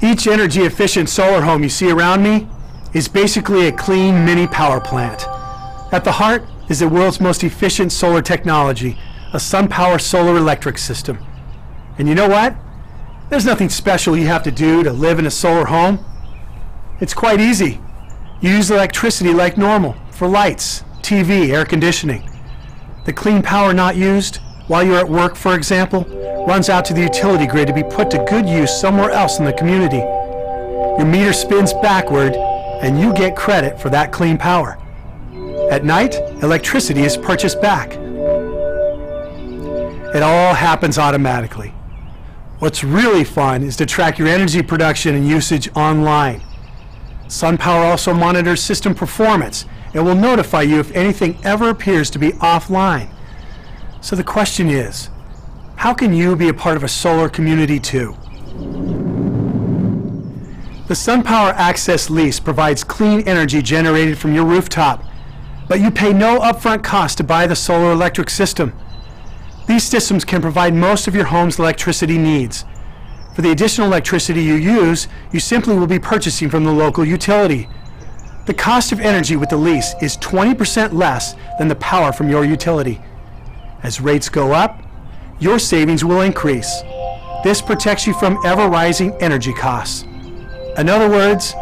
Each energy-efficient solar home you see around me is basically a clean mini power plant. At the heart is the world's most efficient solar technology, a Sunpower solar electric system. And you know what? There's nothing special you have to do to live in a solar home. It's quite easy. You use electricity like normal for lights, TV, air conditioning. The clean power not used while you're at work, for example, runs out to the utility grid to be put to good use somewhere else in the community. Your meter spins backward and you get credit for that clean power. At night, electricity is purchased back. It all happens automatically. What's really fun is to track your energy production and usage online. Sunpower also monitors system performance and will notify you if anything ever appears to be offline. So the question is, how can you be a part of a solar community too? The Sunpower Access lease provides clean energy generated from your rooftop, but you pay no upfront cost to buy the solar electric system. These systems can provide most of your home's electricity needs. For the additional electricity you use, you simply will be purchasing from the local utility. The cost of energy with the lease is 20% less than the power from your utility. As rates go up, your savings will increase. This protects you from ever-rising energy costs. In other words,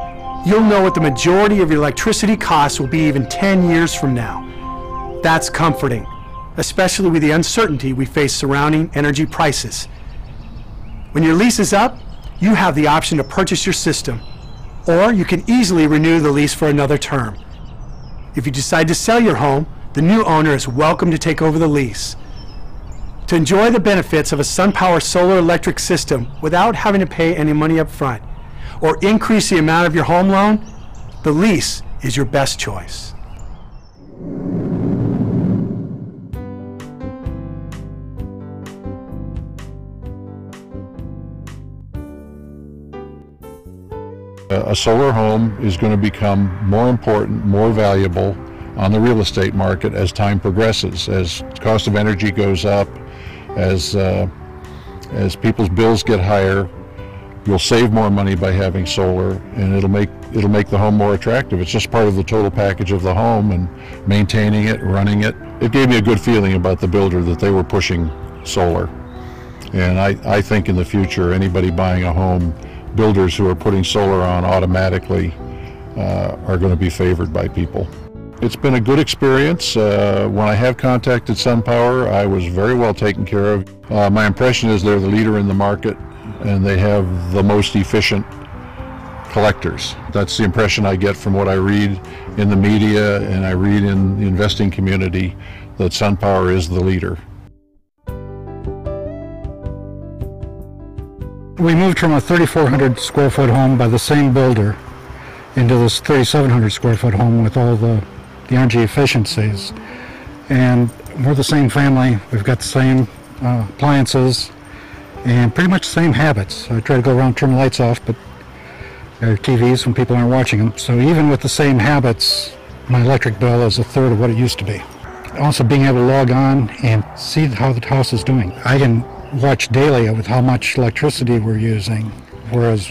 you'll know what the majority of your electricity costs will be even 10 years from now. That's comforting, especially with the uncertainty we face surrounding energy prices. When your lease is up, you have the option to purchase your system, or you can easily renew the lease for another term. If you decide to sell your home, the new owner is welcome to take over the lease. To enjoy the benefits of a Sunpower solar electric system without having to pay any money up front, or increase the amount of your home loan, the lease is your best choice. A solar home is going to become more important, more valuable on the real estate market as time progresses, as the cost of energy goes up, as people's bills get higher. You'll save more money by having solar, and it'll make the home more attractive. It's just part of the total package of the home, and maintaining it, running it. It gave me a good feeling about the builder that they were pushing solar. And I think in the future, anybody buying a home, builders who are putting solar on automatically are going to be favored by people. It's been a good experience. When I have contacted Sunpower, I was very well taken care of. My impression is they're the leader in the market, and they have the most efficient collectors. That's the impression I get from what I read in the media and I read in the investing community, that Sunpower is the leader. We moved from a 3,400 square foot home by the same builder into this 3,700 square foot home with all the energy efficiencies. And we're the same family. We've got the same appliances and pretty much the same habits. I try to go around, turn the lights off, but there are TVs when people aren't watching them. So even with the same habits, my electric bill is a third of what it used to be. Also being able to log on and see how the house is doing. I can watch daily with how much electricity we're using, whereas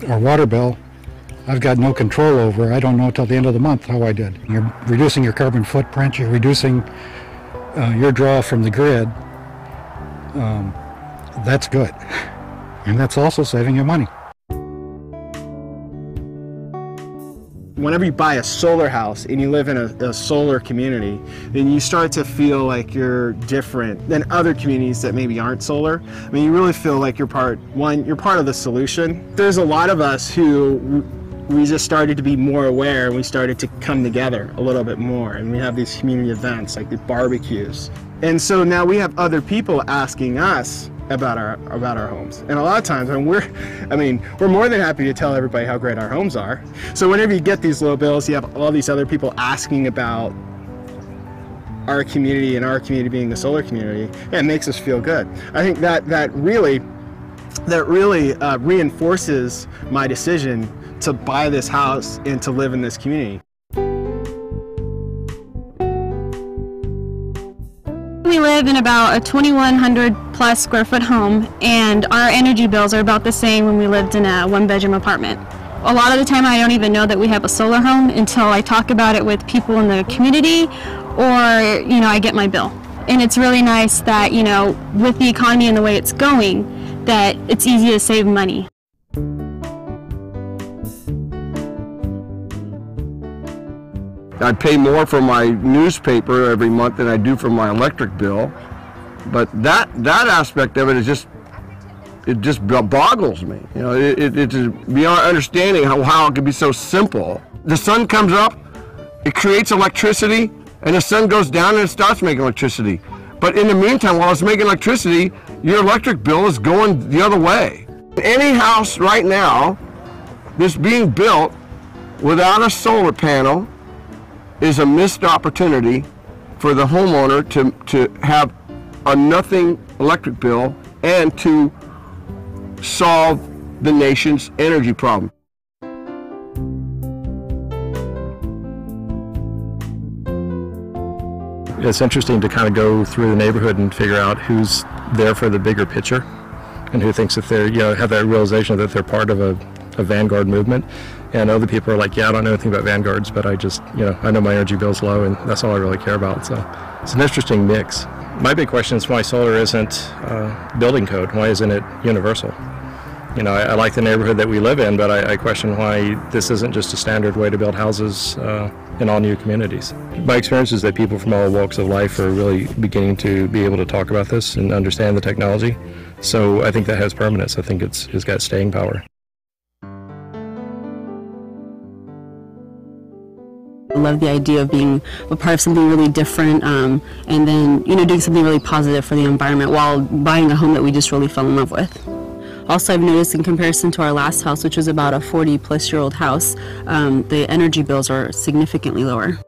our water bill, I've got no control over. I don't know until the end of the month how I did. You're reducing your carbon footprint, you're reducing your draw from the grid. That's good. And that's also saving you money. Whenever you buy a solar house and you live in a solar community, then you start to feel like you're different than other communities that maybe aren't solar. I mean, you really feel like you're part of the solution. There's a lot of us who we just started to be more aware, and we started to come together a little bit more, and we have these community events like the barbecues. And so now we have other people asking us about our homes, and a lot of times we're more than happy to tell everybody how great our homes are. So whenever you get these low bills, you have all these other people asking about our community, and our community being the solar community, and it makes us feel good. I think that really reinforces my decision to buy this house and to live in this community. we live in about a 2,100 plus square foot home, and our energy bills are about the same when we lived in a one-bedroom apartment. A lot of the time I don't even know that we have a solar home until I talk about it with people in the community, or, you know, I get my bill. And it's really nice that, you know, with the economy and the way it's going, that it's easy to save money. I pay more for my newspaper every month than I do for my electric bill, but that aspect of it is just, it just boggles me. You know, it's beyond understanding how it could be so simple. The sun comes up, it creates electricity, and the sun goes down and it starts making electricity. But in the meantime, while it's making electricity, your electric bill is going the other way. Any house right now that's being built without a solar panel is a missed opportunity for the homeowner to have a nothing electric bill and to solve the nation's energy problem. It's interesting to kind of go through the neighborhood and figure out who's there for the bigger picture and who thinks that they're, you know, have that realization that they're part of a vanguard movement. And other people are like, yeah, I don't know anything about vanguards, but I just, you know, I know my energy bill's low and that's all I really care about. So it's an interesting mix. My big question is why solar isn't building code. Why isn't it universal? You know, I like the neighborhood that we live in, but I question why this isn't just a standard way to build houses in all new communities. My experience is that people from all walks of life are really beginning to be able to talk about this and understand the technology. So I think that has permanence. I think it's got staying power. I love the idea of being a part of something really different, and then, you know, doing something really positive for the environment while buying a home that we just really fell in love with. Also, I've noticed in comparison to our last house, which was about a 40-plus-year-old house, the energy bills are significantly lower.